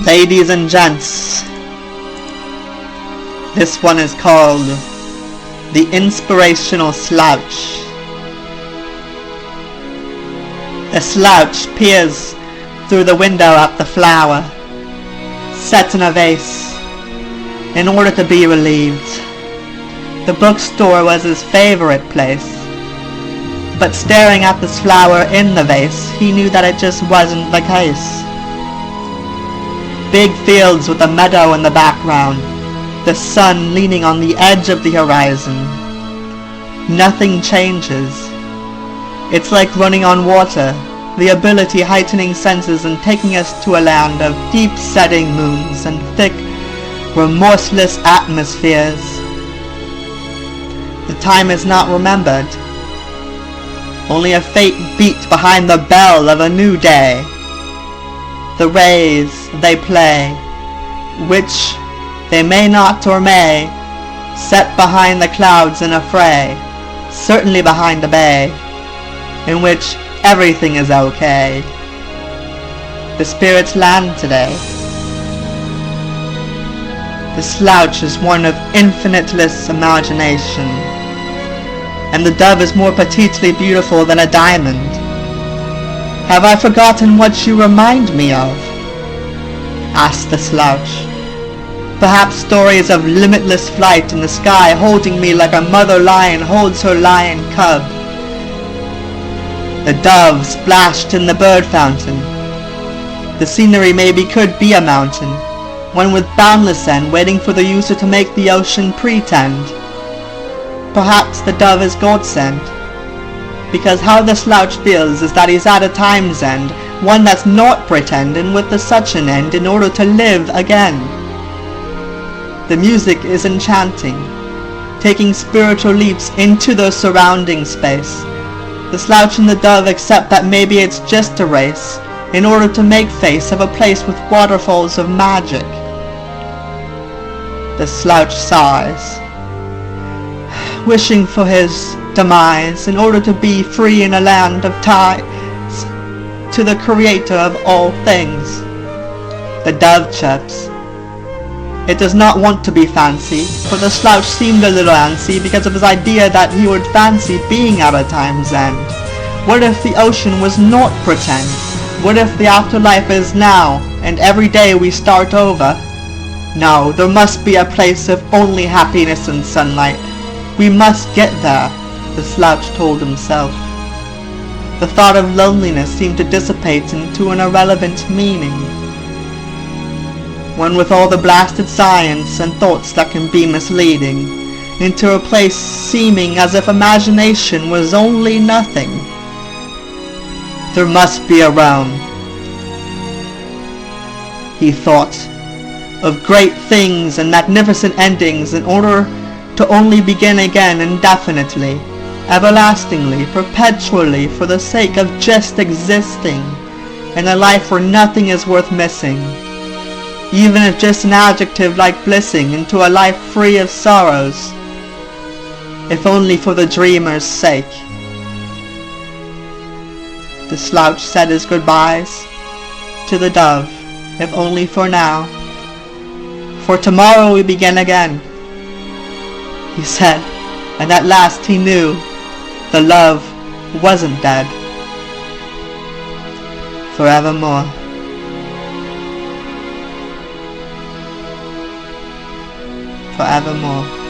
Ladies and gents, this one is called the Inspirational Slouch. The slouch peers through the window at the flower, set in a vase, in order to be relieved. The bookstore was his favorite place, but staring at this flower in the vase, he knew that it just wasn't the case. Big fields with a meadow in the background, the sun leaning on the edge of the horizon. Nothing changes. It's like running on water, the ability heightening senses and taking us to a land of deep setting moons and thick, remorseless atmospheres. The time is not remembered, only a faint beat behind the bell of a new day. The rays they play, which they may not or may, set behind the clouds in a fray, certainly behind the bay, in which everything is okay. The spirits land today. The slouch is one of infiniteless imagination, and the dove is more petitely beautiful than a diamond. Have I forgotten what you remind me of? Asked the slouch. Perhaps stories of limitless flight in the sky, holding me like a mother lion holds her lion cub. The dove splashed in the bird fountain. The scenery maybe could be a mountain, one with boundless end, waiting for the user to make the ocean pretend. Perhaps the dove is God sent, because how the slouch feels is that he's at a time's end, one that's not pretending with such an end in order to live again. The music is enchanting, taking spiritual leaps into the surrounding space. The slouch and the dove accept that maybe it's just a race, in order to make face of a place with waterfalls of magic. The slouch sighs, wishing for his demise in order to be free in a land of ties to the creator of all things. The dove chirps. It does not want to be fancy, for the slouch seemed a little antsy because of his idea that he would fancy being at a time's end. What if the ocean was not pretend? What if the afterlife is now, and every day we start over? No, there must be a place of only happiness and sunlight. We must get there, the slouch told himself. The thought of loneliness seemed to dissipate into an irrelevant meaning, one with all the blasted science and thoughts that can be misleading, into a place seeming as if imagination was only nothing. There must be a realm, he thought, of great things and magnificent endings in order to only begin again indefinitely, everlastingly, perpetually, for the sake of just existing, in a life where nothing is worth missing, even if just an adjective like blissing, into a life free of sorrows, if only for the dreamer's sake. The slouch said his goodbyes to the dove, if only for now. For tomorrow we begin again, he said, and at last he knew the love wasn't dead. Forevermore. Forevermore.